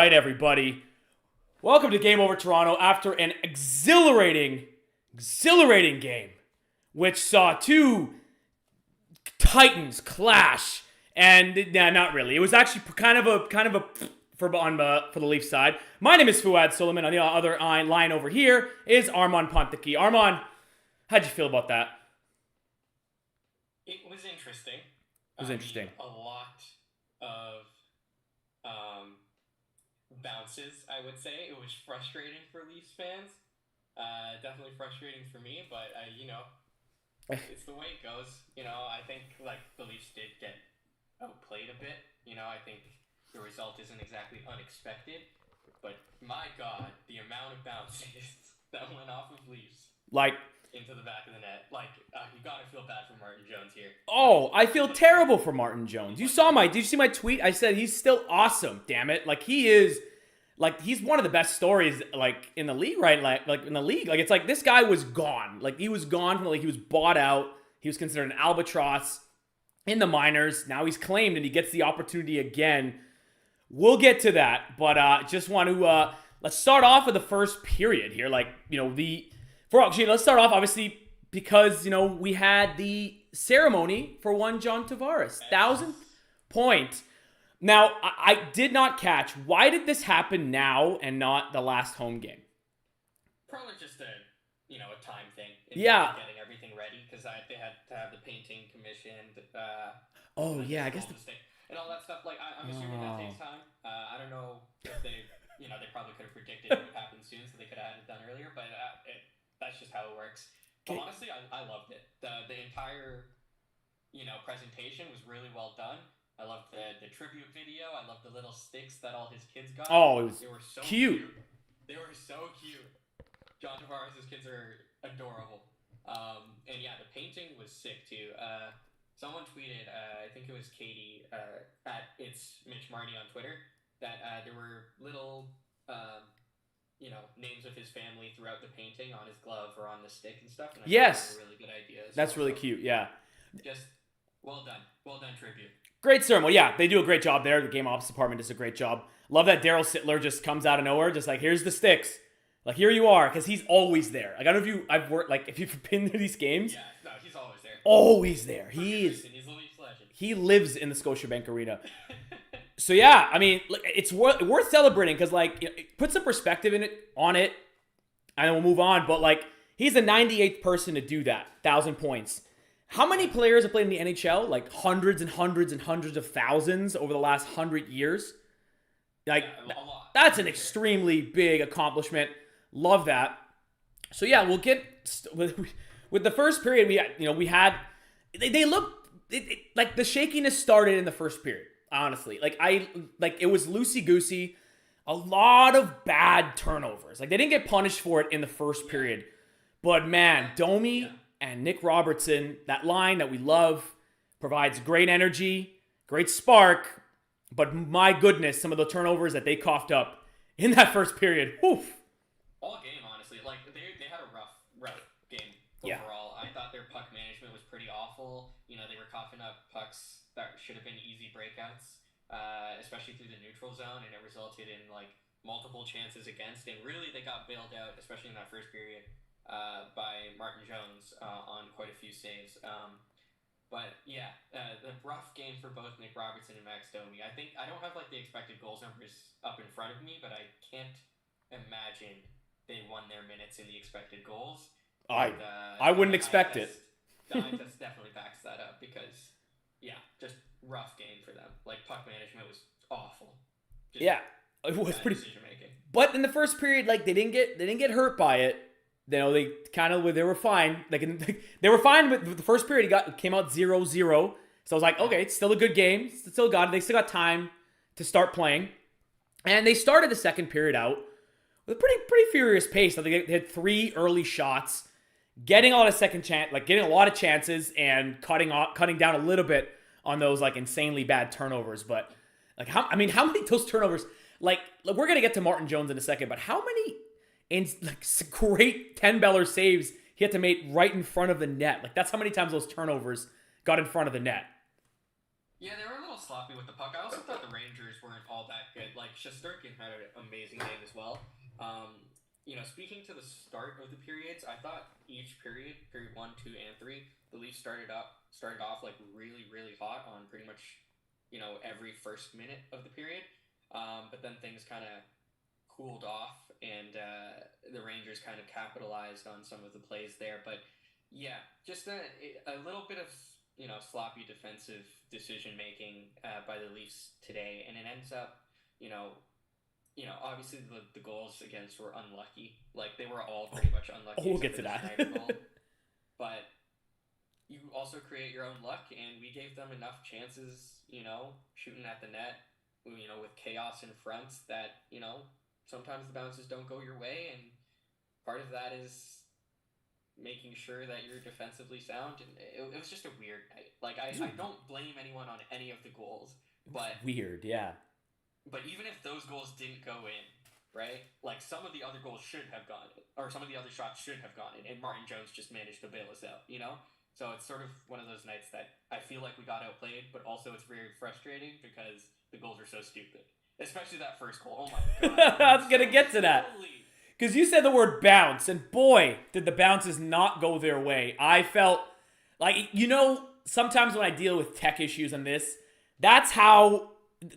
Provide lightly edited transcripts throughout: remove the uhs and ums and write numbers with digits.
right, everybody. Welcome to Game Over Toronto after an exhilarating game, which saw two titans clash. And not really. It was actually kind of a for the Leafs side. My name is Fouad Suleiman. On the other line over here is Armaan Panthaki. Armaan, how'd you feel about that? It was interesting. A lot of bounces, I would say. It was frustrating for Leafs fans. Definitely frustrating for me, but it's the way it goes. I think the Leafs did get outplayed a bit. I think the result isn't exactly unexpected, but my God, the amount of bounces that went off of Leafs into the back of the net. You gotta feel bad for Martin Jones here. Oh, I feel terrible for Martin Jones. Did you see my tweet? I said he's still awesome, damn it. He's one of the best stories in the league, right? In the league. It's like this guy was gone. He was gone from the league. He was bought out. He was considered an albatross in the minors. Now he's claimed and he gets the opportunity again. We'll get to that, but just want to let's start off with the first period here. Let's start off obviously because we had the ceremony for one John Tavares 1,000th point. Now I did not catch, why did this happen now and not the last home game? Probably just a time thing. Getting everything ready because they had to have the painting commissioned. I guess and all that stuff. I'm assuming that takes time. I don't know if they probably could have predicted it would happen soon, so they could have had it done earlier. But that's just how it works. But honestly, I loved it. The entire presentation was really well done. I loved the tribute video. I loved the little sticks that all his kids got. Oh, they were so cute. They were so cute. John Tavares' kids are adorable. And yeah, the painting was sick too. Someone tweeted, I think it was Katie, at It's Mitch Marty on Twitter, that there were little, names of his family throughout the painting on his glove or on the stick and stuff. And I yes. Thought that was a really good idea. That's really cute, yeah. Just well done. Well done, tribute. Great ceremony. Yeah, they do a great job there. The game ops department does a great job. Love that Daryl Sittler just comes out of nowhere, just here's the sticks. Here you are, because he's always there. I don't know if you've been to these games. Yeah, no, he's always there. Always there. He's a Leafs legend. He lives in the Scotiabank Arena. So yeah, it's worth celebrating because put some perspective on it, and then we'll move on. But he's the 98th person to do that, 1,000 points. How many players have played in the NHL? Hundreds and hundreds and hundreds of thousands over the last 100 years. A lot. That's an extremely big accomplishment. Love that. So yeah, we'll get with the first period. We had they looked the shakiness started in the first period. Honestly, it was loosey goosey. A lot of bad turnovers. They didn't get punished for it in the first period, but man, Domi and Nick Robertson, that line that we love, provides great energy, great spark. But my goodness, some of the turnovers that they coughed up in that first period. Whew. All game, honestly. They had a rough game overall. I thought their puck management was pretty awful. They were coughing up pucks that should have been easy breakouts, especially through the neutral zone, and it resulted in multiple chances against. And really, they got bailed out, especially in that first period, by Martin Jones on quite a few saves. But yeah, the rough game for both Nick Robertson and Max Domi. I think I don't have the expected goals numbers up in front of me, but I can't imagine they won their minutes in the expected goals. I wouldn't expect it. The eye test definitely backs that up because, yeah, just rough game for them. Puck management was awful. It was pretty decision making. But in the first period, they didn't get hurt by it. They were fine. They were fine with the first period. Came out 0-0. So I was like, okay, it's still a good game. They still got time to start playing. And they started the second period out with a pretty furious pace. They had 3 early shots, getting a lot of getting a lot of chances and cutting down a little bit on those insanely bad turnovers. But how many of those turnovers? We're gonna get to Martin Jones in a second, but how many great 10-beller saves he had to make right in front of the net? That's how many times those turnovers got in front of the net. Yeah, they were a little sloppy with the puck. I also thought the Rangers weren't all that good. Like, Shesterkin had an amazing game as well. Speaking to the start of the periods, I thought each period 1, 2, and 3, the Leafs started off like really, really hot on pretty much, every first minute of the period. But then things kind of cooled off, and the Rangers kind of capitalized on some of the plays there. But yeah, just a little bit of sloppy defensive decision making by the Leafs today, and it ends up obviously the goals against were unlucky. Like, they were all pretty much unlucky. We'll get to that. Goal. But you also create your own luck, and we gave them enough chances, shooting at the net, with chaos in front that, sometimes the bounces don't go your way, and part of that is making sure that you're defensively sound. And it was just a weird night. Like, I don't blame anyone on any of the goals, but weird, yeah. But even if those goals didn't go in, right? Like, some of the other goals should have gone in, or some of the other shots should have gone in, and Martin Jones just managed to bail us out, So it's sort of one of those nights that I feel like we got outplayed, but also it's very frustrating because the goals are so stupid. Especially that first goal. Oh my God. I was going to get to that. Because you said the word bounce, and boy, did the bounces not go their way. I felt like, sometimes when I deal with tech issues on this, that's how...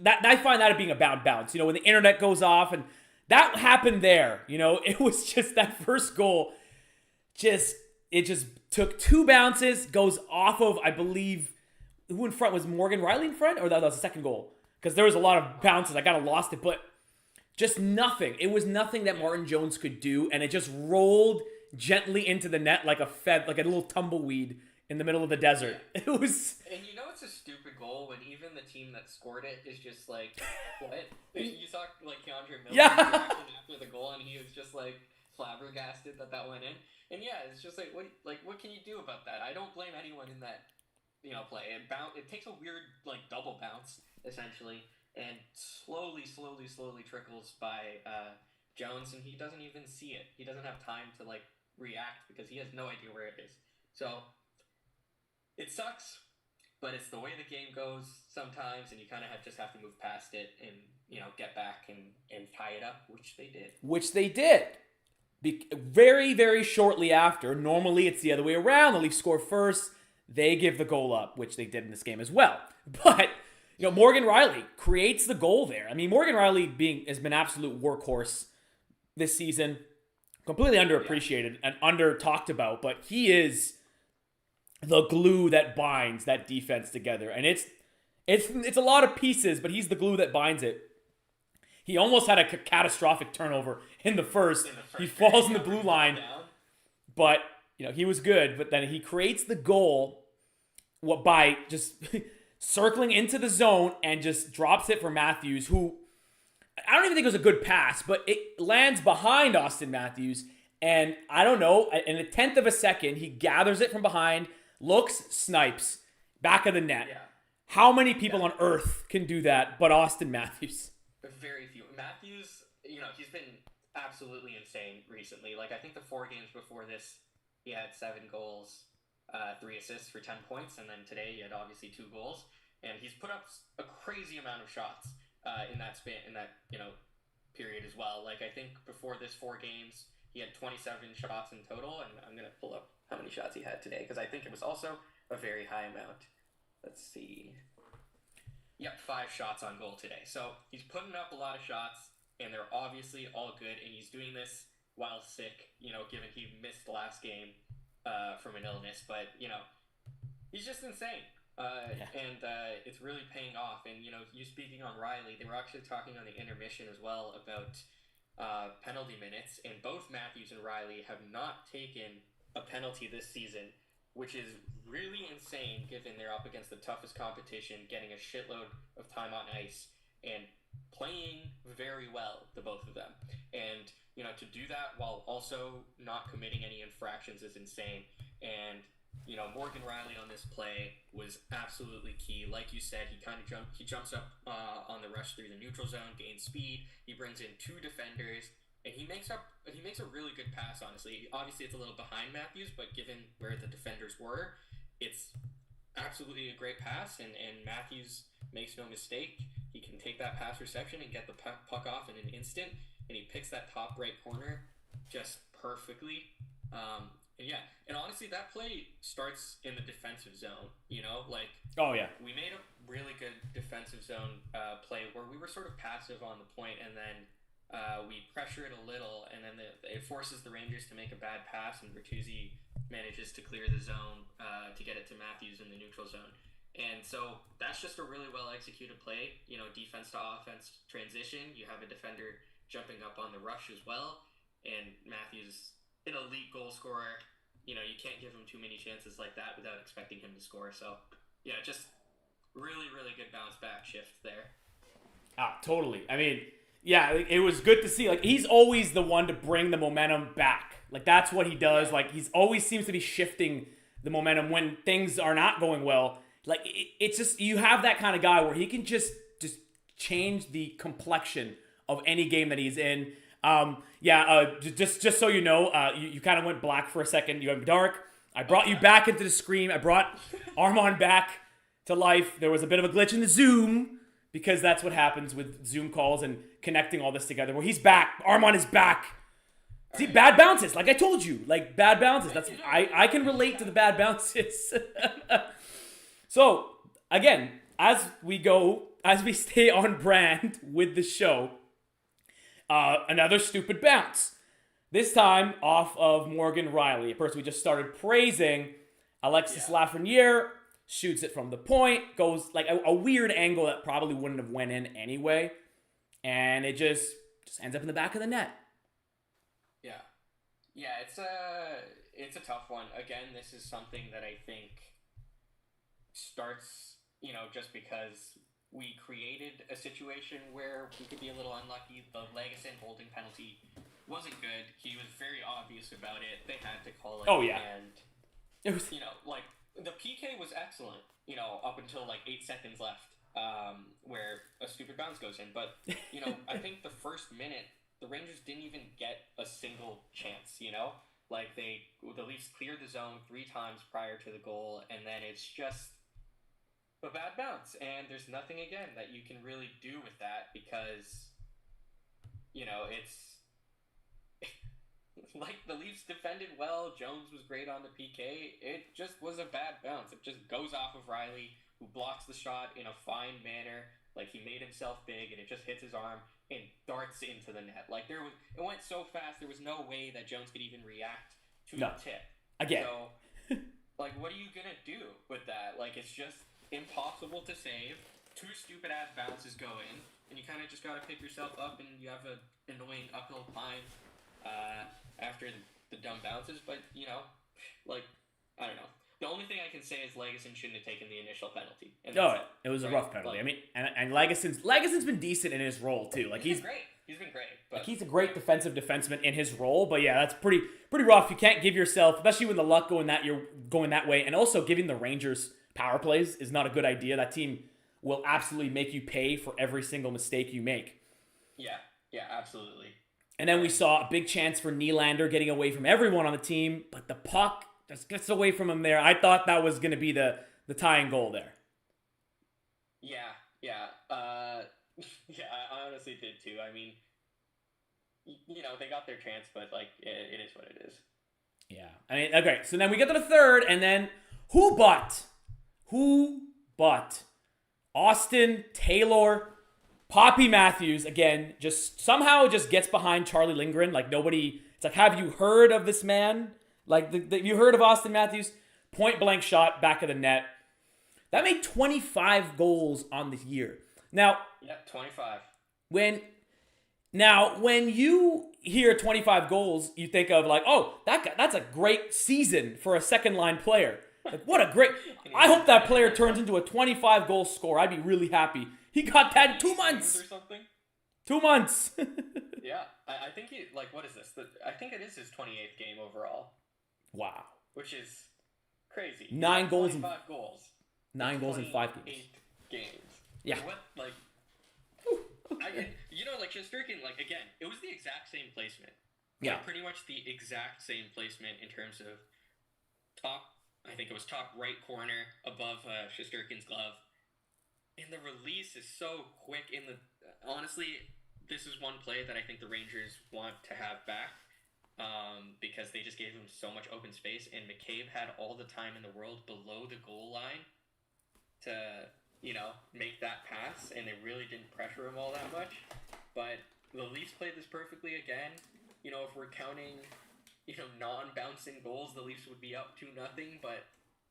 I find that being a bad bounce, when the internet goes off, and that happened there, it was just that first goal, it just took 2 bounces, goes off of, I believe, who in front, was Morgan Riley in front, or that was the second goal? Because there was a lot of bounces, I kind of lost it, but just nothing. It was nothing that Martin Jones could do, and it just rolled gently into the net like a little tumbleweed in the middle of the desert. Yeah. It was... And it's a stupid goal when even the team that scored it is just like, what? You saw, like, Keandre Miller reaction after the goal, and he was just, like, flabbergasted that went in. And yeah, it's just like, what can you do about that? I don't blame anyone in that, play. It takes a weird, like, double bounce, essentially, and slowly trickles by Jones, and he doesn't even see it. He doesn't have time to, like, react because he has no idea where it is. So... it sucks, but it's the way the game goes sometimes, and you kind of just have to move past it and, get back and tie it up, which they did. Which they did. Very, very shortly after. Normally, it's the other way around. The Leafs score first. They give the goal up, which they did in this game as well. But, Morgan Riley creates the goal there. I mean, Morgan Riley has been absolute workhorse this season. Completely underappreciated and under-talked about, but he is... the glue that binds that defense together. And it's a lot of pieces, but he's the glue that binds it. He almost had a catastrophic turnover in the first. He falls in the blue line. But, he was good. But then he creates the goal by just circling into the zone and just drops it for Matthews, who I don't even think it was a good pass, but it lands behind Austin Matthews. And I don't know, in a 10th of a second, he gathers it from behind, looks, snipes, back of the net. Yeah. How many people on earth can do that but Austin Matthews? Very few. Matthews, he's been absolutely insane recently. Like, I think the 4 games before this, he had 7 goals, 3 assists for 10 points, and then today he had obviously 2 goals. And he's put up a crazy amount of shots in that period as well. Like, I think before this 4 games, he had 27 shots in total, and I'm going to pull up how many shots he had today, because I think it was also a very high amount. Let's see. Yep, 5 shots on goal today. So he's putting up a lot of shots, and they're obviously all good, and he's doing this while sick, given he missed the last game from an illness. But, he's just insane. And it's really paying off. And, you speaking on Riley, they were actually talking on the intermission as well about penalty minutes, and both Matthews and Riley have not taken a penalty this season, which is really insane given they're up against the toughest competition, getting a shitload of time on ice and playing very well, the both of them. And, to do that while also not committing any infractions is insane. And, Morgan Riley on this play was absolutely key. Like you said, he jumps up on the rush through the neutral zone, gains speed. He brings in 2 defenders, and he makes a really good pass, honestly. Obviously, it's a little behind Matthews, but given where the defenders were, it's absolutely a great pass, and Matthews makes no mistake. He can take that pass reception and get the puck off in an instant, and he picks that top right corner just perfectly. And honestly, that play starts in the defensive zone. Oh yeah, we made a really good defensive zone play where we were sort of passive on the point, and then we pressure it a little, and then it forces the Rangers to make a bad pass, and Bertuzzi manages to clear the zone to get it to Matthews in the neutral zone. And so that's just a really well executed play. Defense to offense transition. You have a defender jumping up on the rush as well, and Matthews, an elite goal scorer. You can't give him too many chances like that without expecting him to score. So, yeah, just really, really good bounce back shift there. Totally. I mean, yeah, it was good to see. Like, he's always the one to bring the momentum back. Like, that's what he does. Like, he's always seems to be shifting the momentum when things are not going well. Like, it's just, you have that kind of guy where he can just change the complexion of any game that he's in. Just so you know, you kind of went black for a second. You went dark. I brought you back into the screen. I brought Armaan back to life. There was a bit of a glitch in the Zoom because that's what happens with Zoom calls and connecting all this together. Well, he's back. Armaan is back. See, bad bounces. Like I told you, like bad bounces. That's I can relate to the bad bounces. So again, as we stay on brand with the show. Another stupid bounce. This time off of Morgan Rielly, a person we just started praising. Alexis Lafreniere shoots it from the point, goes like a weird angle that probably wouldn't have went in anyway, and it just ends up in the back of the net. Yeah, it's a tough one. Again, this is something that I think starts, just because we created a situation where we could be a little unlucky. The Legason holding penalty wasn't good. He was very obvious about it. They had to call it. Oh, yeah. And, it was... the PK was excellent, up until 8 seconds left, where a stupid bounce goes in. But, I think the first minute, the Rangers didn't even get a single chance, the Leafs cleared the zone 3 times prior to the goal, and then it's just a bad bounce, and there's nothing again that you can really do with that because it's like the Leafs defended well. Jones was great on the PK. It just was a bad bounce. It just goes off of Rielly, who blocks the shot in a fine manner. Like he made himself big, and it just hits his arm and darts into the net. It went so fast. There was no way that Jones could even react to the tip again. So what are you gonna do with that? It's just impossible to save. 2 stupid ass bounces go in, and you kind of just gotta pick yourself up, and you have an annoying uphill climb after the dumb bounces. But I don't know. The only thing I can say is Legason shouldn't have taken the initial penalty. It was a rough penalty. And Legason's been decent in his role too. He's great. He's been great. But he's a great defensive defenseman in his role. But yeah, that's pretty rough. You can't give yourself, especially when the luck you're going that way, and also giving the Rangers power plays is not a good idea. That team will absolutely make you pay for every single mistake you make. Yeah, absolutely. And then we saw a big chance for Nylander getting away from everyone on the team, but the puck just gets away from him there. I thought that was going to be the tying goal there. Yeah. I honestly did too. I mean, they got their chance, but it is what it is. Yeah. I mean, okay. So then we get to the third, and then who but Austin Taylor, Poppy Matthews again? Just somehow gets behind Charlie Lindgren. Like nobody. It's like, have you heard of this man? Like you heard of Austin Matthews? Point blank shot back of the net. That made 25 goals on the year. Now, 25. When you hear 25 goals, you think of that's a great season for a second line player. What a great! I hope that player turns into a 25 goal scorer. I'd be really happy. He got that in 2 months. Or something. 2 months. Yeah, I think what is this? I think it is his 28th game overall. Wow. Which is crazy. 9 goals. 5 goals. 9 goals in 5 games. 8 games. Yeah. What Shesterkin, again, it was the exact same placement. Yeah. Pretty much the exact same placement in terms of top right corner above Shesterkin's glove. And the release is so quick. Honestly, this is one play that I think the Rangers want to have back, because they just gave him so much open space, and McCabe had all the time in the world below the goal line to, make that pass, and they really didn't pressure him all that much. But the Leafs played this perfectly again. If we're counting, non-bouncing goals, the Leafs would be up 2-0, but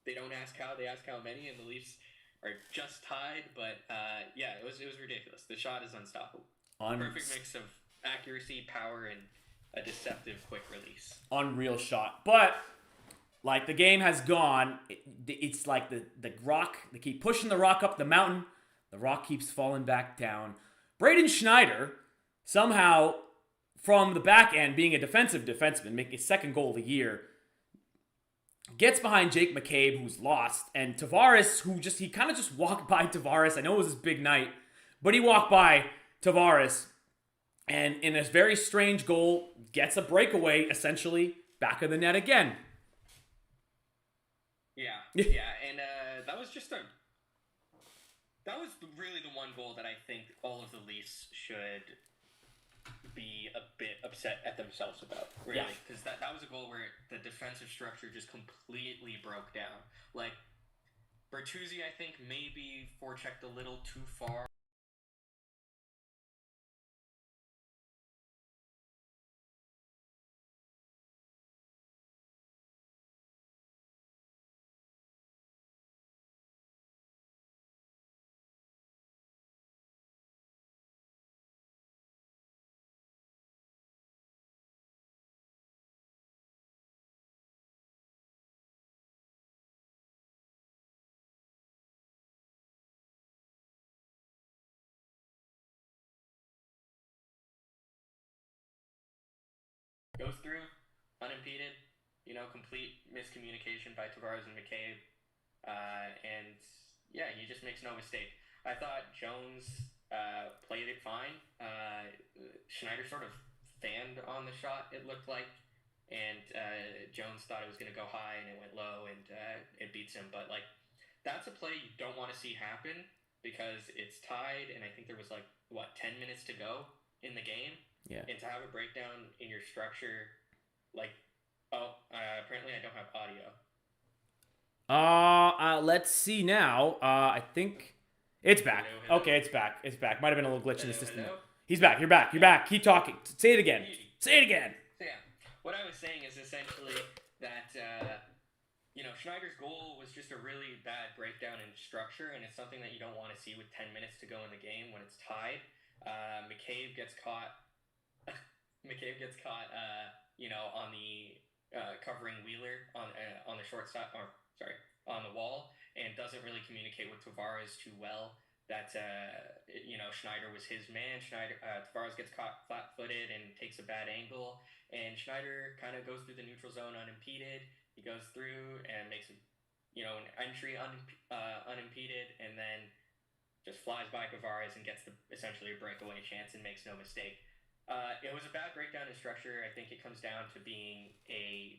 they don't ask how, they ask how many, and the Leafs are just tied. But yeah, it was ridiculous. The shot is unstoppable. Perfect mix of accuracy, power, and a deceptive quick release. Unreal shot. But like the game has gone, it's like the rock. They keep pushing the rock up the mountain. The rock keeps falling back down. Braden Schneider somehow, from the back end, being a defensive defenseman, making his second goal of the year, gets behind Jake McCabe, who's lost, and Tavares, he kind of just walked by Tavares. I know it was his big night, but he walked by Tavares, and in a very strange goal, gets a breakaway, essentially, back of the net again. Yeah, and that was really the one goal that I think all of the Leafs should be a bit upset at themselves about, really, because that was a goal where the defensive structure just completely broke down. Like, Bertuzzi, I think, maybe forechecked a little too far. Goes through unimpeded, complete miscommunication by Tavares and McCabe. And yeah, he just makes no mistake. I thought Jones played it fine. Schneider sort of fanned on the shot, it looked like. And Jones thought it was going to go high, and it went low, and it beats him. But, that's a play you don't want to see happen, because it's tied, and I think there was, 10 minutes to go in the game. Yeah. And to have a breakdown in your structure, apparently I don't have audio. Let's see now. I think it's back. Hello. Okay, it's back. It's back. Might have been a little glitch in the system. Hello? He's back. You're back. You're back. Keep talking. Say it again. Say it again. So yeah, what I was saying is essentially that Schneider's goal was just a really bad breakdown in structure, and it's something that you don't want to see with 10 minutes to go in the game when it's tied. McCabe gets caught. On the covering Wheeler on the short side, on the wall, and doesn't really communicate with Tavares too well. That Schneider was his man. Tavares gets caught flat-footed and takes a bad angle, and Schneider kind of goes through the neutral zone unimpeded. He goes through and makes an entry unimpeded, and then just flies by Tavares and gets essentially a breakaway chance and makes no mistake. It was a bad breakdown in structure. I think it comes down to being an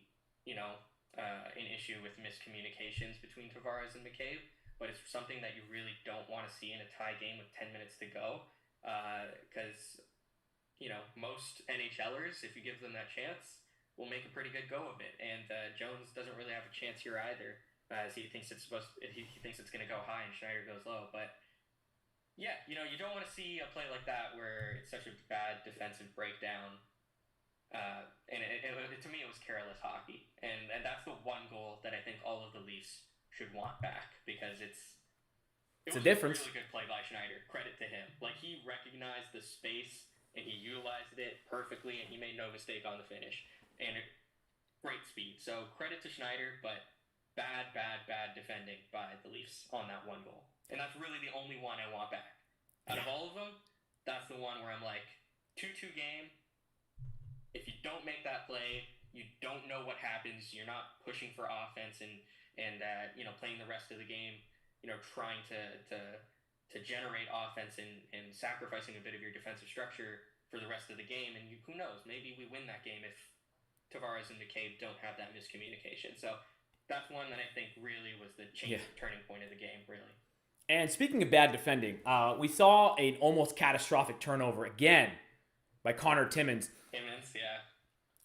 issue with miscommunications between Tavares and McCabe, but it's something that you really don't want to see in a tie game with 10 minutes to go, because most NHLers, if you give them that chance, will make a pretty good go of it. And Jones doesn't really have a chance here either, as he thinks it's going to go high and Schneider goes low, but. Yeah, you don't want to see a play like that where it's such a bad defensive breakdown. And to me, it was careless hockey. And that's the one goal that I think all of the Leafs should want back, because it was a difference. A really good play by Schneider. Credit to him. He recognized the space, and he utilized it perfectly, and he made no mistake on the finish. And great speed. So credit to Schneider, but bad defending by the Leafs on that one goal. And that's really the only one I want back. Out of all of them, that's the one where I'm like, 2-2 game. If you don't make that play, you don't know what happens. You're not pushing for offense and playing the rest of the game, trying to generate offense and sacrificing a bit of your defensive structure for the rest of the game. And who knows, maybe we win that game if Tavares and McCabe don't have that miscommunication. So that's one that I think really was the turning point of the game, really. And speaking of bad defending, we saw an almost catastrophic turnover again by Connor Timmins. Timmins, yeah.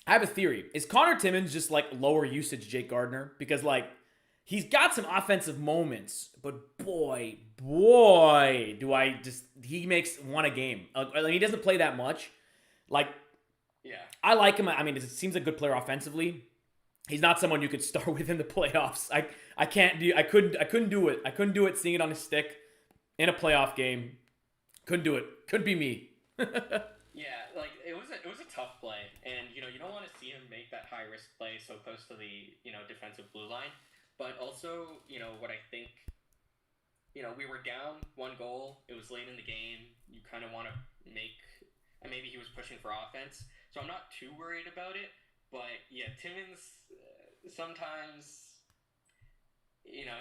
I have a theory. Is Connor Timmins just like lower usage Jake Gardner? Because like he's got some offensive moments, but boy, do I just he makes one a game. He doesn't play that much. Like, yeah, I like him. I mean, it seems like a good player offensively. He's not someone you could start with in the playoffs. I couldn't do it. I couldn't do it seeing it on his stick in a playoff game. Couldn't do it. Couldn't be me. Yeah, like it was a tough play, and you don't want to see him make that high risk play so close to the defensive blue line, but also what I think we were down 1 goal. It was late in the game. You kind of want to make, and maybe he was pushing for offense, so I'm not too worried about it. But yeah, Timmins sometimes.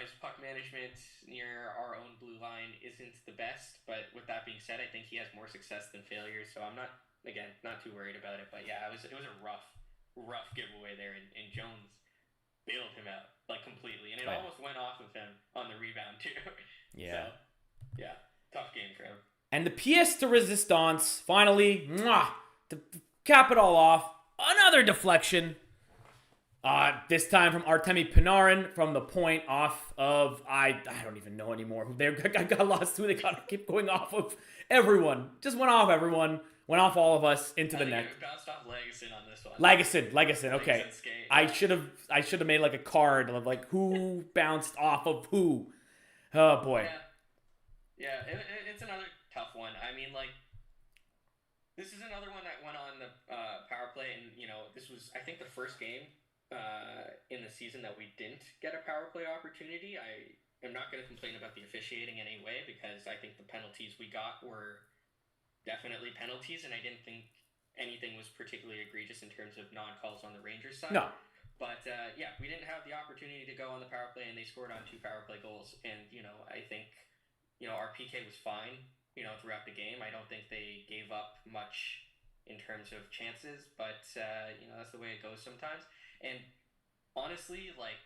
His puck management near our own blue line isn't the best, but with that being said, I think he has more success than failure, so I'm not too worried about it. But yeah, it was a rough giveaway there, and Jones bailed him out, like, completely, and it almost went off of him on the rebound, too. Yeah. So, yeah, tough game for him. And the pièce de résistance, finally, to cap it all off, another deflection. This time from Artemi Panarin from the point off of, I don't even know anymore. I got lost who they got to keep going off of. Everyone. Just went off everyone. Went off all of us into the net. It bounced off Legason on this one. Legason, okay. I should have made like a card of like who bounced off of who. Oh boy. Yeah, it's another tough one. I mean, like, this is another one that went on the power play, and this was, I think, the first game in the season that we didn't get a power play opportunity. I am not going to complain about the officiating in any way, because I think the penalties we got were definitely penalties, and I didn't think anything was particularly egregious in terms of non-calls on the Rangers side. No. But yeah, we didn't have the opportunity to go on the power play, and they scored on 2 power play goals. And I think our PK was fine throughout the game. I don't think they gave up much in terms of chances, but that's the way it goes sometimes. And honestly, like,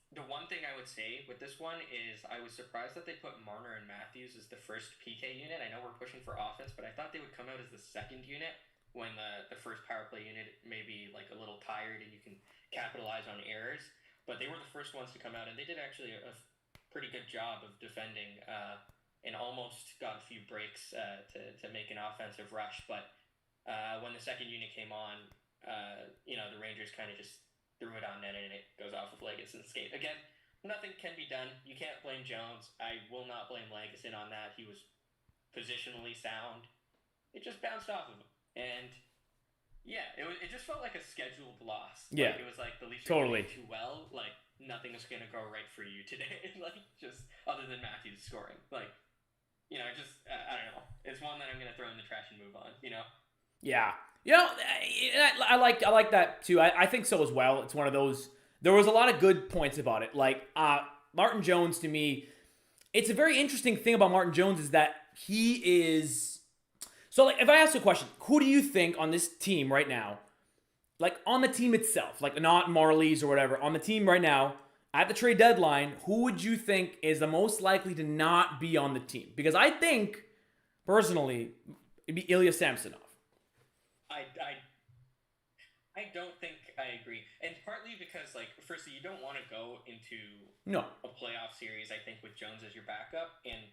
the one thing I would say with this one is I was surprised that they put Marner and Matthews as the first PK unit. I know we're pushing for offense, but I thought they would come out as the second unit when the first power play unit may be like a little tired and you can capitalize on errors. But they were the first ones to come out, and they did actually a pretty good job of defending and almost got a few breaks to make an offensive rush. But when the second unit came on, the Rangers kind of just threw it on net, and it goes off of Legason's skate. Again, nothing can be done. You can't blame Jones. I will not blame Legason on that. He was positionally sound. It just bounced off of him. And yeah, it just felt like a scheduled loss. Yeah. Like, it was like the Leafs were totally playing too well. Like, nothing is going to go right for you today. Like, just other than Matthews scoring. Like, I don't know. It's one that I'm going to throw in the trash and move on, Yeah. I like that too. I think so as well. It's one of those. There was a lot of good points about it. Like Martin Jones, to me, it's a very interesting thing about Martin Jones is that he is. So, like, if I ask you a question, who do you think on this team right now, like on the team itself, like not Marlies or whatever, on the team right now at the trade deadline, who would you think is the most likely to not be on the team? Because I think personally, it'd be Ilya Samsonov. I don't think I agree. And partly because, like, firstly, you don't want to go into a playoff series, I think, with Jones as your backup, and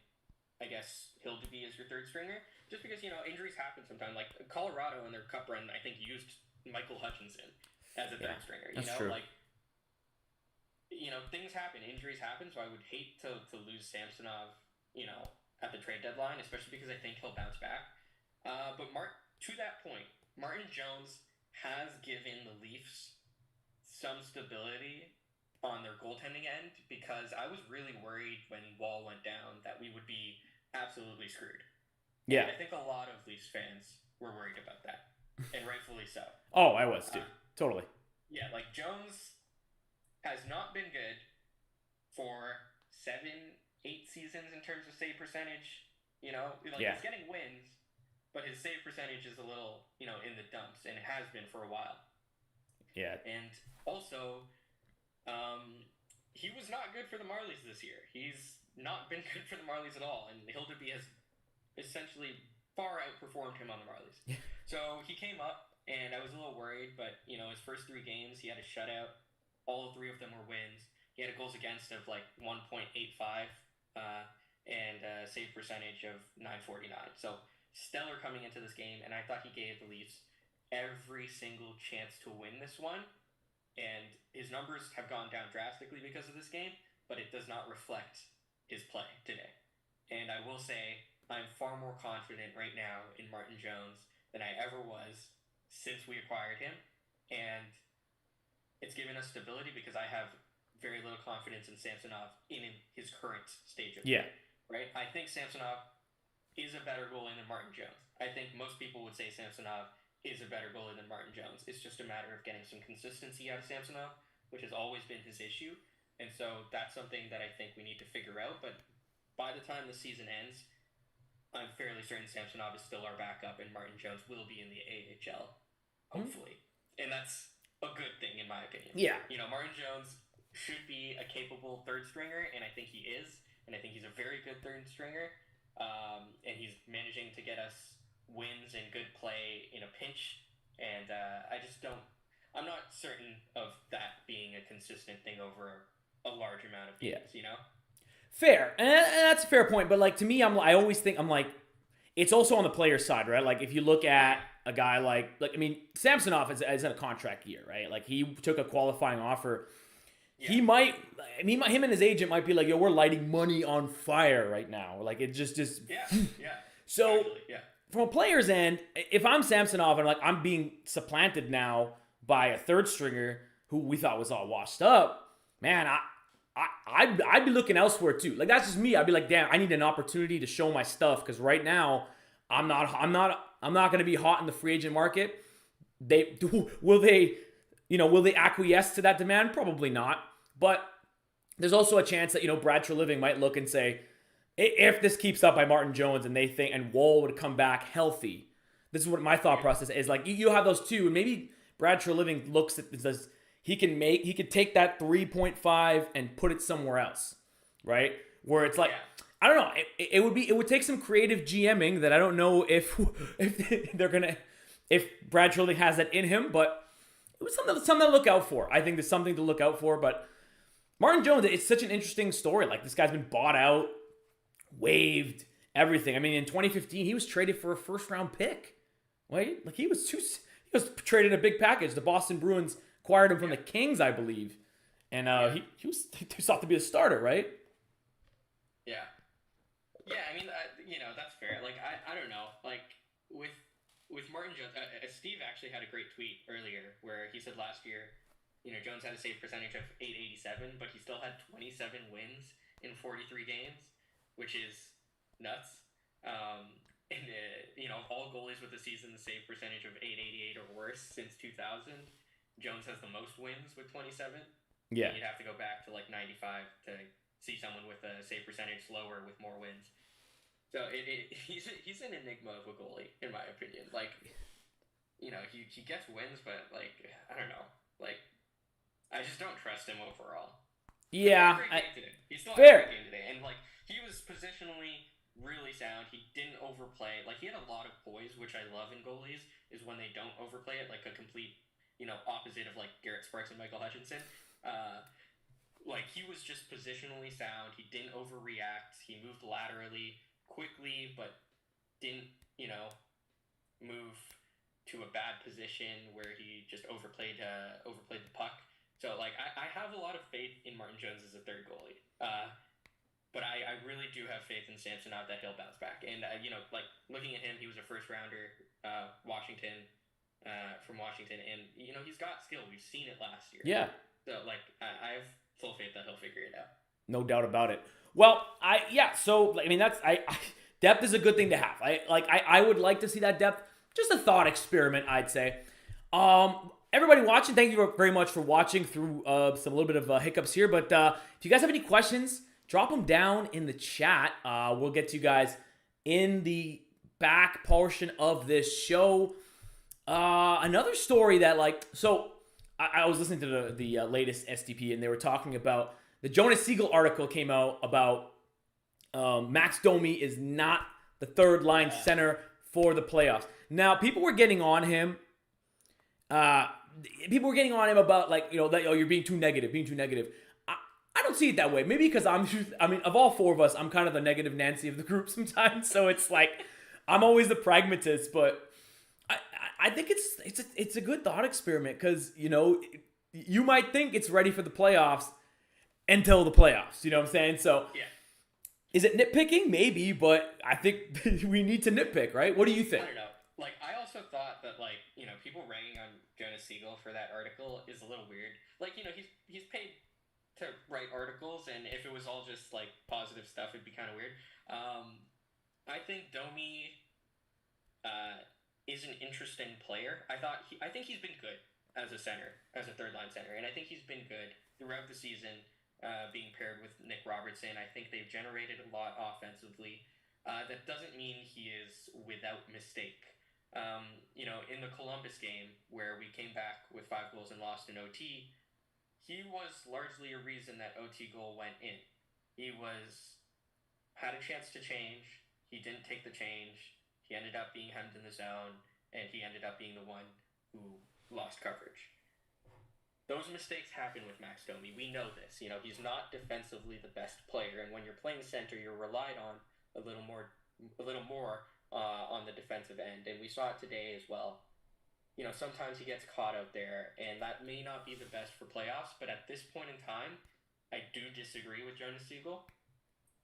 I guess Hildeby as your third stringer, just because, injuries happen sometimes. Like, Colorado in their cup run, I think, used Michael Hutchinson as a third stringer. That's true. Like, things happen, injuries happen, so I would hate to lose Samsonov, at the trade deadline, especially because I think he'll bounce back. But to that point, Martin Jones has given the Leafs some stability on their goaltending end, because I was really worried when Wall went down that we would be absolutely screwed. Yeah. And I think a lot of Leafs fans were worried about that, and rightfully so. Oh, I was too. Totally. Yeah, like, Jones has not been good for 7-8 seasons in terms of save percentage. He's getting wins, but his save percentage is a little, in the dumps, and it has been for a while. Yeah. And also, he was not good for the Marlies this year. He's not been good for the Marlies at all, and Hildeby has essentially far outperformed him on the Marlies. So he came up, and I was a little worried, but his first 3 games he had a shutout. All 3 of them were wins. He had a goals against of like 1.85 and a save percentage of 949. So stellar coming into this game, and I thought he gave the Leafs every single chance to win this one. And his numbers have gone down drastically because of this game, but it does not reflect his play today. And I will say I'm far more confident right now in Martin Jones than I ever was since we acquired him. And it's given us stability because I have very little confidence in Samsonov in his current stage of play. Right? I think Samsonov is a better goalie than Martin Jones. I think most people would say Samsonov is a better goalie than Martin Jones. It's just a matter of getting some consistency out of Samsonov, which has always been his issue. And so that's something that I think we need to figure out. But by the time the season ends, I'm fairly certain Samsonov is still our backup and Martin Jones will be in the AHL, hopefully. And that's a good thing in my opinion. Yeah. Martin Jones should be a capable third stringer, and I think he is. And I think he's a very good third stringer. And he's managing to get us wins and good play in a pinch. And I'm not certain of that being a consistent thing over a large amount of games, Fair. And that's a fair point. But like to me, I always think it's also on the player side, right? Like if you look at a guy like Samsonov is in a contract year, right? Like he took a qualifying offer. Yeah. Him and his agent might be like, yo, we're lighting money on fire right now. Like it just yeah. So actually, yeah. From a player's end, if I'm Samsonov and I'm being supplanted now by a third stringer who we thought was all washed up, man, I'd be looking elsewhere too. Like that's just me. I'd be like, damn, I need an opportunity to show my stuff because right now I'm not going to be hot in the free agent market. Will they acquiesce to that demand? Probably not. But there's also a chance that Brad Treliving might look and say, if this keeps up by Martin Jones and they think and Wall would come back healthy, this is what my thought process is. Like you have those two, and maybe Brad Treliving looks at this as he could take that 3.5 and put it somewhere else, right? Where it's like, I don't know, it would take some creative GMing that I don't know if Brad Treliving has that in him, but it was something to look out for. I think there's something to look out for, but Martin Jones, it's such an interesting story. Like this guy's been bought out, waived, everything. I mean, in 2015, he was traded for a first-round pick. Right? Like he was traded a big package. The Boston Bruins acquired him from the Kings, I believe, and he was thought to be a starter, right? Yeah. Yeah, I mean, that's fair. Like I don't know. Like with Martin Jones, Steve actually had a great tweet earlier where he said last year, Jones had a save percentage of .887, but he still had 27 wins in 43 games, which is nuts. And all goalies with a season save percentage of .888 or worse since 2000, Jones has the most wins with 27. Yeah, and you'd have to go back to like 95 to see someone with a save percentage lower with more wins. So he's an enigma of a goalie, in my opinion. Like, he gets wins, but like I don't know, like I just don't trust him overall. Yeah, He still had fair. a great game today, and like he was positionally really sound. He didn't overplay. Like he had a lot of poise, which I love in goalies, is when they don't overplay it, like a complete opposite of like Garrett Sparks and Michael Hutchinson. Like he was just positionally sound. He didn't overreact. He moved laterally quickly, but didn't move to a bad position where he just overplayed the puck. So like I have a lot of faith in Martin Jones as a third goalie. But I really do have faith in Samsonov that he'll bounce back. And like looking at him, he was a first rounder, from Washington, and he's got skill. We've seen it last year. Yeah. So like I have full faith that he'll figure it out. No doubt about it. Well, so I mean depth is a good thing to have. I would like to see that depth. Just a thought experiment, I'd say. Everybody watching, thank you very much for watching through some little bit of hiccups here. But if you guys have any questions, drop them down in the chat. We'll get to you guys in the back portion of this show. Another story that I was listening to the latest SDP, and they were talking about the Jonas Siegel article came out about Max Domi is not the third line center for the playoffs. Now, people were getting on him. People were getting on him about that, you're being too negative, I don't see it that way. Maybe because of all four of us, I'm kind of the negative Nancy of the group sometimes. So it's like I'm always the pragmatist, but I think it's a good thought experiment because you might think it's ready for the playoffs until the playoffs. You know what I'm saying? So yeah. Is it nitpicking? Maybe, but I think we need to nitpick, right? What do you think? I don't know. I also thought that, people ragging on Jonas Siegel for that article is a little weird. He's paid to write articles, and if it was all just, positive stuff, it'd be kind of weird. I think Domi is an interesting player. I think he's been good as a center, as a third-line center, and I think he's been good throughout the season. Being paired with Nick Robertson, I think they've generated a lot offensively. That doesn't mean he is without mistake. In the Columbus game where we came back with 5 goals and lost in OT, he was largely a reason that OT goal went in. He had a chance to change. He didn't take the change. He ended up being hemmed in the zone, and he ended up being the one who lost coverage. Those mistakes happen with Max Domi. We know this. He's not defensively the best player, and when you're playing center, you're relied on a little more on the defensive end, and we saw it today as well. Sometimes he gets caught out there, and that may not be the best for playoffs, but at this point in time, I do disagree with Jonas Siegel.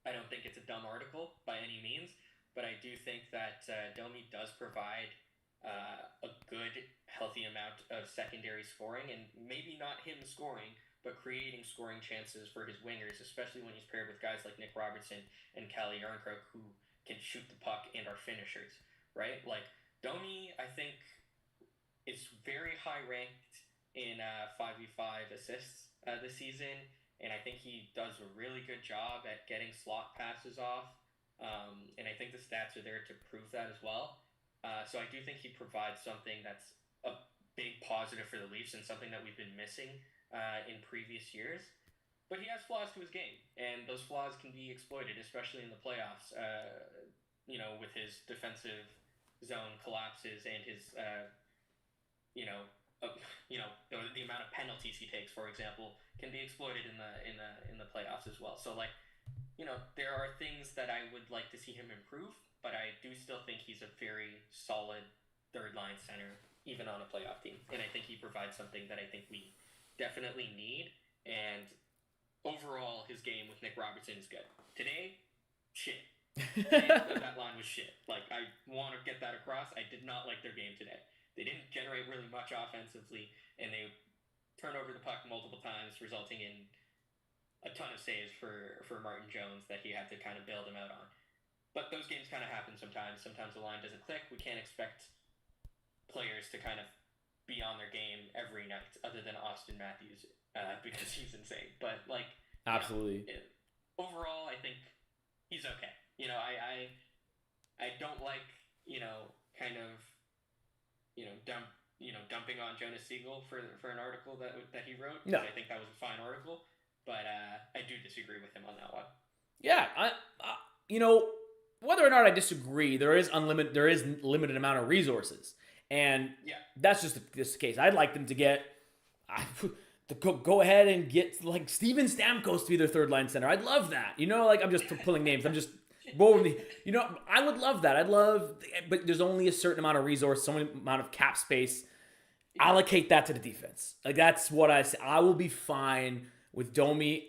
I don't think it's a dumb article by any means, but I do think that Domi does provide a good, healthy amount of secondary scoring, and maybe not him scoring, but creating scoring chances for his wingers, especially when he's paired with guys like Nick Robertson and Calle Jarnkrok, who can shoot the puck and are finishers, right? Domi, I think, is very high ranked in 5v5 assists this season, and I think he does a really good job at getting slot passes off, and I think the stats are there to prove that as well. So I do think he provides something that's a big positive for the Leafs and something that we've been missing in previous years. But he has flaws to his game, and those flaws can be exploited, especially in the playoffs, with his defensive zone collapses and his, the amount of penalties he takes, for example, can be exploited in the playoffs as well. So, there are things that I would like to see him improve, but I do still think he's a very solid third-line center, even on a playoff team. And I think he provides something that I think we definitely need. And overall, his game with Nick Robertson is good. Today, shit. That line was shit. I want to get that across. I did not like their game today. They didn't generate really much offensively, and they turned over the puck multiple times, resulting in a ton of saves for Martin Jones that he had to kind of bail them out on. But those games kind of happen sometimes. Sometimes the line doesn't click. We can't expect players to kind of be on their game every night, other than Austin Matthews, because he's insane. But absolutely, overall, I think he's okay. I don't like dumping on Jonas Siegel for an article that he wrote. No, I think that was a fine article, but I do disagree with him on that one. Yeah, whether or not I disagree, there is limited amount of resources, and that's just the case. I'd like them to go ahead and get Steven Stamkos to be their third line center. I'd love that. I'm just pulling names. I'm just rolling. I would love that. But there's only a certain amount of resource, some amount of cap space. Allocate that to the defense. That's what I say. I will be fine with Domi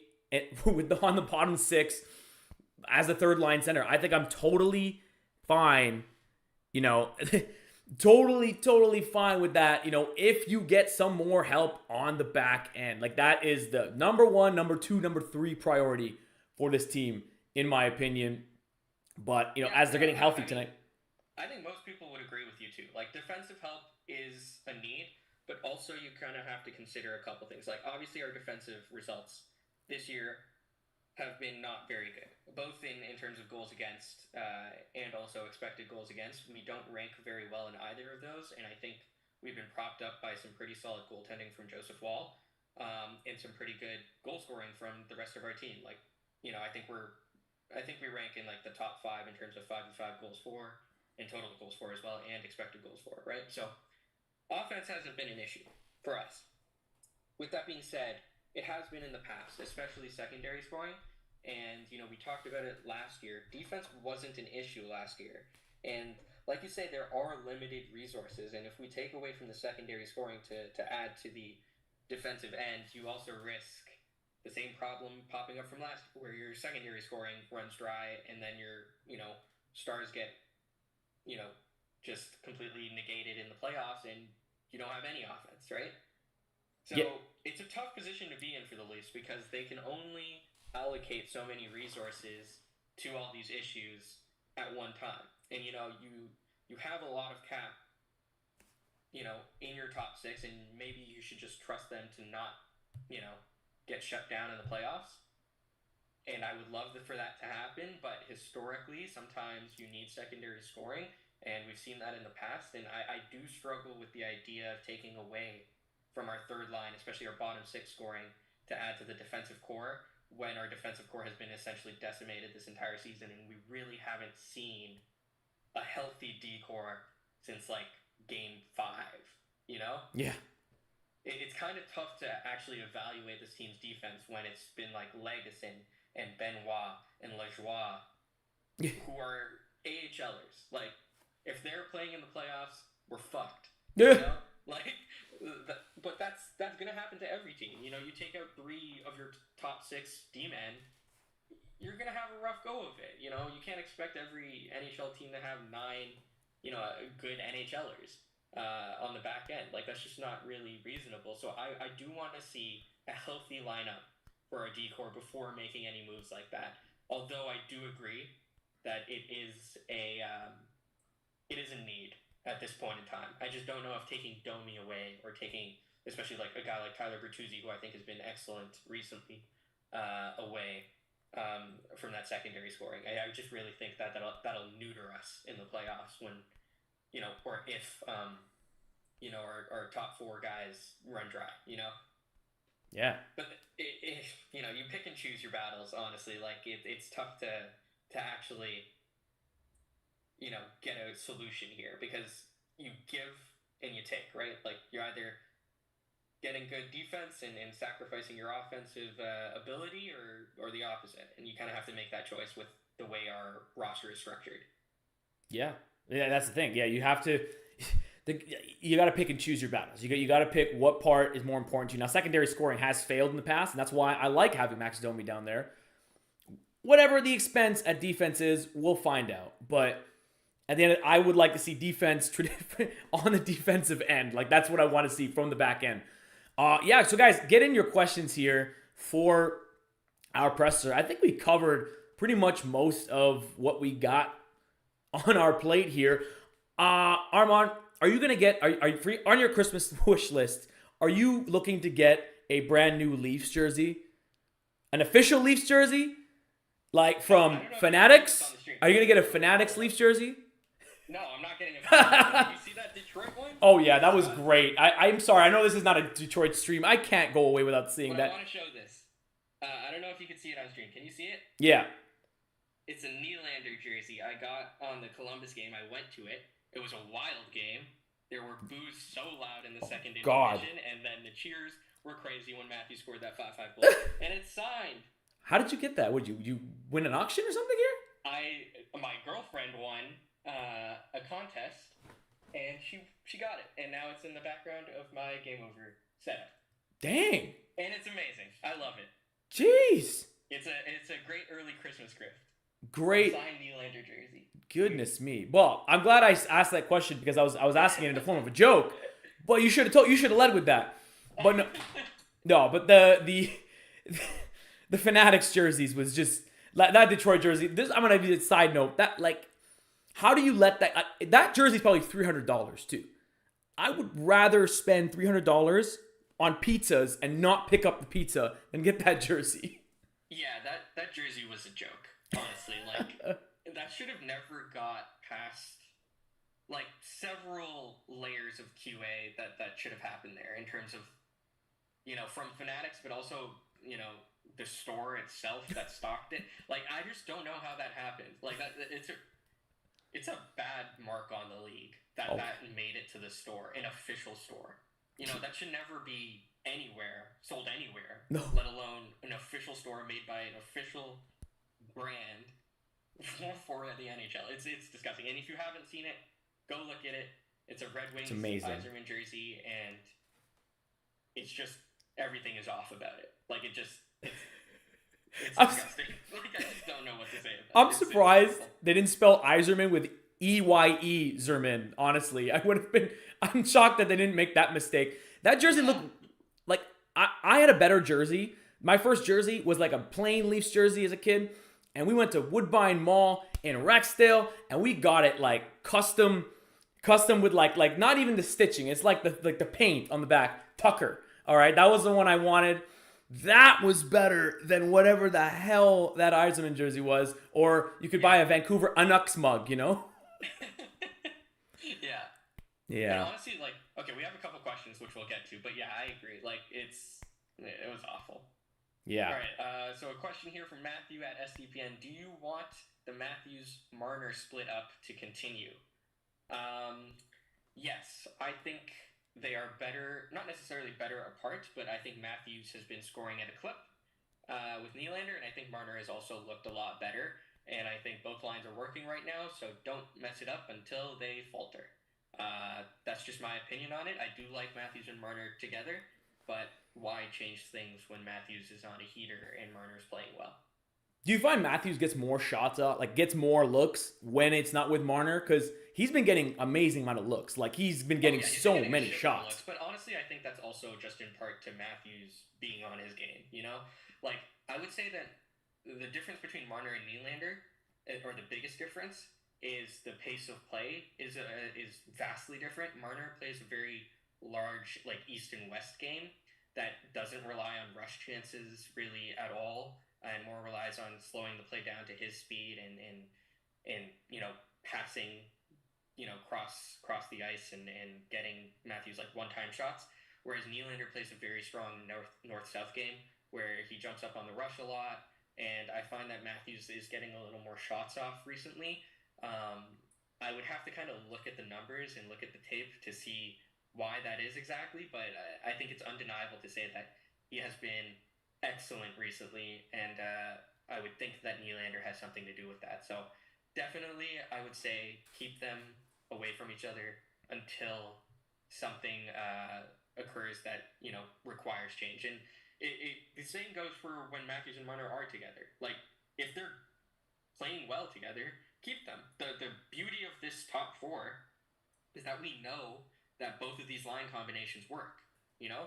on the bottom 6. As a third line center, I think I'm totally fine, totally fine with that. If you get some more help on the back end, that is the number 1, number 2, number 3 priority for this team, in my opinion. But, as they're getting healthy tonight. I think most people would agree with you too. Defensive help is a need, but also you kind of have to consider a couple things. Obviously our defensive results this year have been not very good, both in terms of goals against and also expected goals against. We don't rank very well in either of those, and I think we've been propped up by some pretty solid goaltending from Joseph Woll and some pretty good goal scoring from the rest of our team. I think we're I think we rank in like the top 5 in terms of 5v5 goals for, and total goals for as well, and expected goals for, right? So offense hasn't been an issue for us. With that being said, it has been in the past, especially secondary scoring. And, we talked about it last year. Defense wasn't an issue last year. And like you say, there are limited resources. And if we take away from the secondary scoring to add to the defensive end, you also risk the same problem popping up from last, where your secondary scoring runs dry, and then your, stars get, just completely negated in the playoffs, and you don't have any offense, right? So It's a tough position to be in for the Leafs, because they can only allocate so many resources to all these issues at one time. And you have a lot of cap, in your top 6, and maybe you should just trust them to not, get shut down in the playoffs. And I would love for that to happen, but historically, sometimes you need secondary scoring, and we've seen that in the past. And I do struggle with the idea of taking away from our third line, especially our bottom 6 scoring, to add to the defensive core, when our defensive core has been essentially decimated this entire season, and we really haven't seen a healthy D-core since like game 5, Yeah. It's kind of tough to actually evaluate this team's defense when it's been like Legason and Benoit and Lajoie, who are AHLers. Like, if they're playing in the playoffs, we're fucked. But that's gonna happen to every team. You take out 3 of your top 6 D-men, you're gonna have a rough go of it. You can't expect every NHL team to have 9, good NHLers on the back end. Like, that's just not really reasonable. So I do want to see a healthy lineup for our D-core before making any moves like that. Although I do agree that it is a need at this point in time. I just don't know if taking Domi away, or taking, especially like a guy like Tyler Bertuzzi, who I think has been excellent recently, away from that secondary scoring. I just really think that'll neuter us in the playoffs when, or if, our top 4 guys run dry, Yeah. But you pick and choose your battles, honestly. Like, it's tough to actually, get a solution here, because you give and you take, right? Like, you're either getting good defense and sacrificing your offensive ability, or the opposite. And you kind of have to make that choice with the way our roster is structured. Yeah, that's the thing. Yeah, you have to. You got to pick and choose your battles. You got to pick what part is more important to you. Now, secondary scoring has failed in the past, and that's why I like having Max Domi down there. Whatever the expense at defense is, we'll find out. But at the end, I would like to see defense on the defensive end. Like, that's what I want to see from the back end. So guys, get in your questions here for our presser. I think we covered pretty much most of what we got on our plate here. Armaan, are you gonna get? Are you free on your Christmas wish list? Are you looking to get a brand new Leafs jersey, an official Leafs jersey, like from Fanatics? Are you gonna get a Fanatics Leafs jersey? No, I'm not getting a Fanatics. You see that Detroit one? Oh yeah, that was great. I'm sorry. I know this is not a Detroit stream. I can't go away without seeing that. I want to show this. I don't know if you can see it on stream. Can you see it? Yeah. It's a Nylander jersey I got on the Columbus game. I went to it. It was a wild game. There were boos so loud in the second division, and then the cheers were crazy when Matthew scored that 5-5 goal. And it's signed. How did you get that? Would you win an auction or something here? My girlfriend won a contest, and she got it, and now it's in the background of my Game Over setup. Dang. And it's amazing. I love it. Jeez. It's a great early Christmas gift. Great. Signed Nylander jersey. Goodness me. Well, I'm glad I asked that question, because I was asking it in the form of a joke. But you should have led with that. But no, but the Fanatics jerseys was just that Detroit jersey. I'm gonna be a side note. That, like, how do you let that jersey's probably $300 too. I would rather spend $300 on pizzas and not pick up the pizza than get that jersey. Yeah, that jersey was a joke, honestly. Like, that should have never got past, like, several layers of QA that should have happened there, in terms of, from Fanatics, but also, the store itself that stocked it. Like, I just don't know how that happened. Like, it's a bad mark on the league that made it to the store, an official store. You know, that should never be sold anywhere, no. let alone an official store made by an official brand for the NHL. It's disgusting. And if you haven't seen it, go look at it. It's a Red Wings Yzerman jersey, and it's just, everything is off about it. Like, it's disgusting. Like, I just don't know what to say about it. I'm surprised they didn't spell Yzerman with E-Y-E Zerman, honestly. I'm shocked that they didn't make that mistake. That jersey looked like, I had a better jersey. My first jersey was like a plain Leafs jersey as a kid, and we went to Woodbine Mall in Rexdale, and we got it like custom with like not even the stitching. It's like the paint on the back. Tucker. All right, that was the one I wanted. That was better than whatever the hell that Yzerman jersey was. Or you could buy a Vancouver Canucks mug, you know? Yeah. And honestly, like, okay, we have a couple questions which we'll get to, but yeah, I agree. Like, it was awful. Yeah. All right. So a question here from Matthew at SDPN: do you want the Matthews-Marner split up to continue? Yes, I think they are better, not necessarily better apart, but I think Matthews has been scoring at a clip with Nylander, and I think Marner has also looked a lot better. And I think both lines are working right now, so don't mess it up until they falter. That's just my opinion on it. I do like Matthews and Marner together, but why change things when Matthews is on a heater and Marner's playing well? Do you find Matthews gets more shots up, like gets more looks when it's not with Marner? Because he's been getting amazing amount of looks. Like he's been getting many shots. Looks, but honestly, I think that's also just in part to Matthews being on his game. You know, like I would say that the difference between Marner and Nylander, or the biggest difference, is the pace of play is vastly different. Marner plays a very large, like, east and west game that doesn't rely on rush chances really at all, and more relies on slowing the play down to his speed and you know, passing, you know, cross the ice and getting Matthews like one-time shots. Whereas Nylander plays a very strong north-south game where he jumps up on the rush a lot, and I find that Matthews is getting a little more shots off recently. I would have to kind of look at the numbers and look at the tape to see why that is exactly, but I think it's undeniable to say that he has been excellent recently, and I would think that Nylander has something to do with that. So definitely, I would say keep them away from each other until something occurs that, you know, requires change. And the same goes for when Matthews and Marner are together. Like, if they're playing well together, keep them. The beauty of this top four is that we know that both of these line combinations work, you know?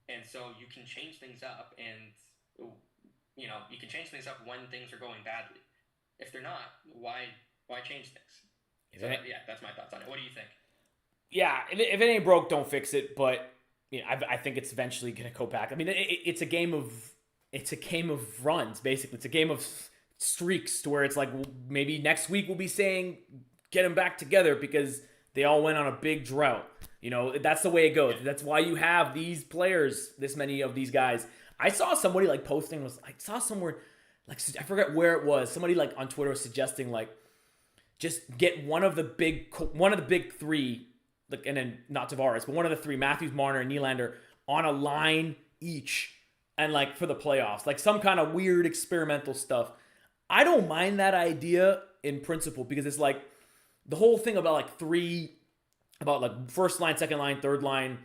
And so you can change things up, and, you know, you can change things up when things are going badly. If they're not, why change things? So, yeah, that's my thoughts on it. What do you think? Yeah, if it ain't broke, don't fix it. But you know, I think it's eventually going to go back. I mean, it's a game of runs, basically. It's a game of streaks to where it's like, maybe next week we'll be saying get them back together because they all went on a big drought. You know, that's the way it goes. That's why you have these players, this many of these guys. I saw somebody like posting I saw somewhere, like, I forget where it was. Somebody like on Twitter was suggesting like, just get one of the big three, like, and then not Tavares, but one of the three, Matthews, Marner, and Nylander, on a line each, and like for the playoffs, like some kind of weird experimental stuff. I don't mind that idea in principle because it's like the whole thing about like first line, second line, third line.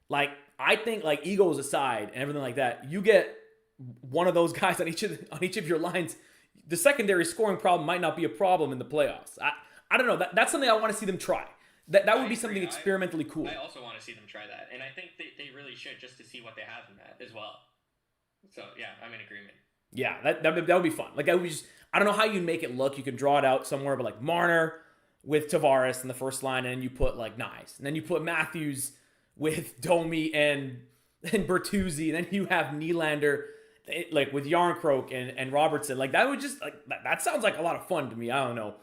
Like, I think, like, egos aside and everything like that, you get one of those guys on each of your lines, the secondary scoring problem might not be a problem in the playoffs. I don't know. That's something I want to see them try. That would be something experimentally cool. I also want to see them try that, and I think they really should, just to see what they have in that as well. So yeah, I'm in agreement. Yeah, that would be fun. Like, I don't know how you make it look. You can draw it out somewhere, but like Marner with Tavares in the first line, and then you put like Nyes, and then you put Matthews with Domi and Bertuzzi, and then you have Nylander like with Yarncroke and Robertson. Like, that would just, like, that sounds like a lot of fun to me. I don't know.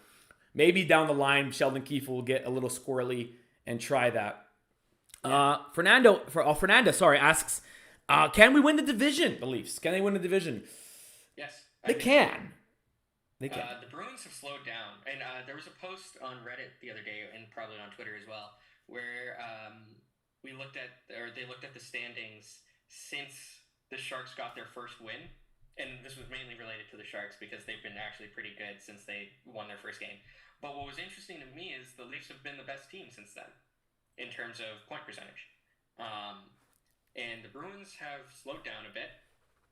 Maybe down the line, Sheldon Keefe will get a little squirrely and try that. Fernanda asks, Can we win the division? The Leafs. Can they win the division? Yes. They can. They can. The Bruins have slowed down. And there was a post on Reddit the other day, and probably on Twitter as well, where they looked at the standings since the Sharks got their first win. And this was mainly related to the Sharks because they've been actually pretty good since they won their first game. But what was interesting to me is the Leafs have been the best team since then in terms of point percentage. And the Bruins have slowed down a bit.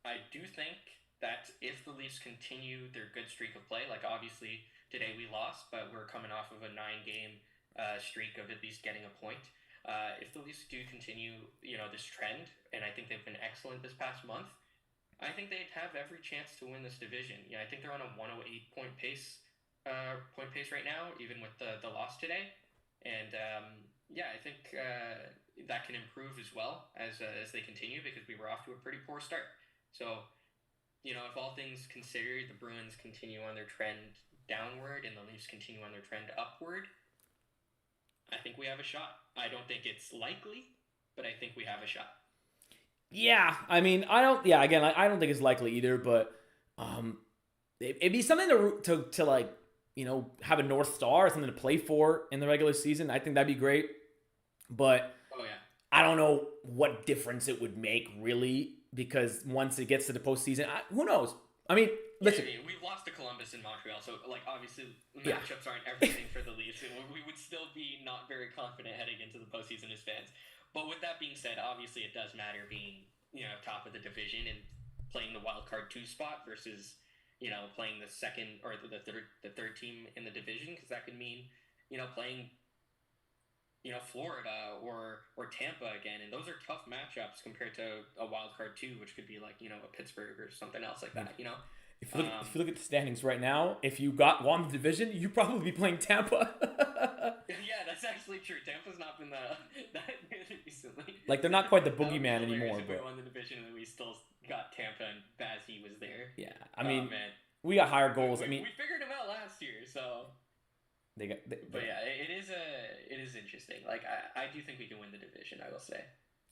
I do think that if the Leafs continue their good streak of play, like obviously today we lost, but we're coming off of a 9-game streak of at least getting a point. If the Leafs do continue, this trend, and I think they've been excellent this past month, I think they'd have every chance to win this division. I think they're on a 108 point pace right now, even with the loss today. And I think that can improve as well as they continue because we were off to a pretty poor start. So, if all things considered, the Bruins continue on their trend downward and the Leafs continue on their trend upward, I think we have a shot. I don't think it's likely, but I think we have a shot. Yeah, I mean, I don't think it's likely either, but it'd be something to like, have a North Star, something to play for in the regular season. I think that'd be great. But I don't know what difference it would make, really, because once it gets to the postseason, who knows? I mean, listen. Yeah, we've lost to Columbus and Montreal, so, obviously, matchups aren't everything for the Leafs. We would still be not very confident heading into the postseason as fans. But with that being said, obviously it does matter being, top of the division and playing the wild card 2 spot versus, playing the second or the third team in the division, because that could mean, playing, Florida or Tampa again, and those are tough matchups compared to a wild card 2, which could be like, a Pittsburgh or something else like that, If you look at the standings right now, if you won the division, you'd probably be playing Tampa. Yeah, that's actually true. Tampa's not been that good recently. Like, they're not quite the boogeyman anymore. If we won the division and we still got Tampa and Bazzi was there. Yeah, I mean, we got higher goals. We figured him out last year, so. But yeah, it is interesting. Like, I do think we can win the division, I will say.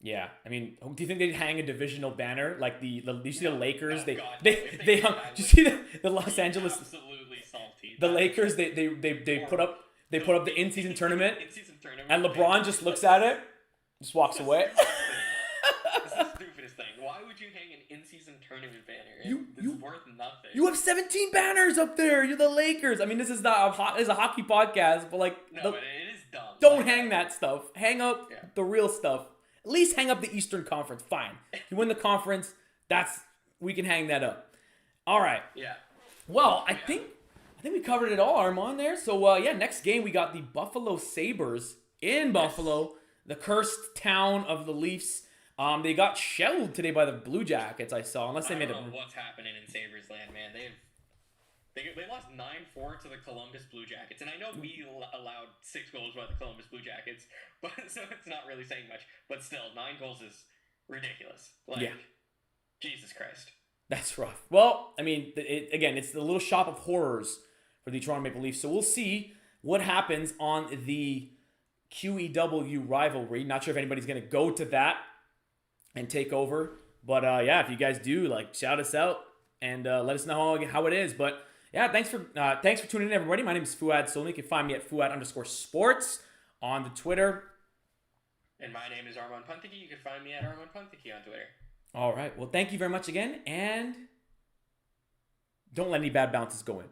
Yeah, I mean, do you think they'd hang a divisional banner like you see the Lakers? They hung. Do you see the Los Angeles? Absolutely salty. The Lakers they put up the in-season tournament, and LeBron just looks at it, just walks away. It's the stupidest thing. Why would you hang an in-season tournament banner? It's worth nothing. You have 17 banners up there. You're the Lakers. I mean, this is not this is a hockey podcast, but but it is dumb. Don't hang that stuff. Hang up the real stuff. At least hang up the Eastern Conference. Fine. You win the conference. We can hang that up. All right. Yeah. Well, I think we covered it all, Armaan, there. So, next game we got the Buffalo Sabres in Buffalo, the cursed town of the Leafs. They got shelled today by the Blue Jackets, I saw. Unless they made I don't know what's happening in Sabres land, man. They lost 9-4 to the Columbus Blue Jackets, and I know we allowed 6 goals by the Columbus Blue Jackets, but so it's not really saying much. But still, 9 goals is ridiculous. Jesus Christ. That's rough. Well, I mean, it's the little shop of horrors for the Toronto Maple Leafs. So we'll see what happens on the QEW rivalry. Not sure if anybody's going to go to that and take over. But if you guys do, shout us out and let us know how it is. But yeah, thanks for tuning in, everybody. My name is Fouad Solmi. You can find me at Fouad_sports on the Twitter. And my name is Armaan Panthaki. You can find me at Armaan Panthaki on Twitter. All right. Well, thank you very much again, and don't let any bad bounces go in.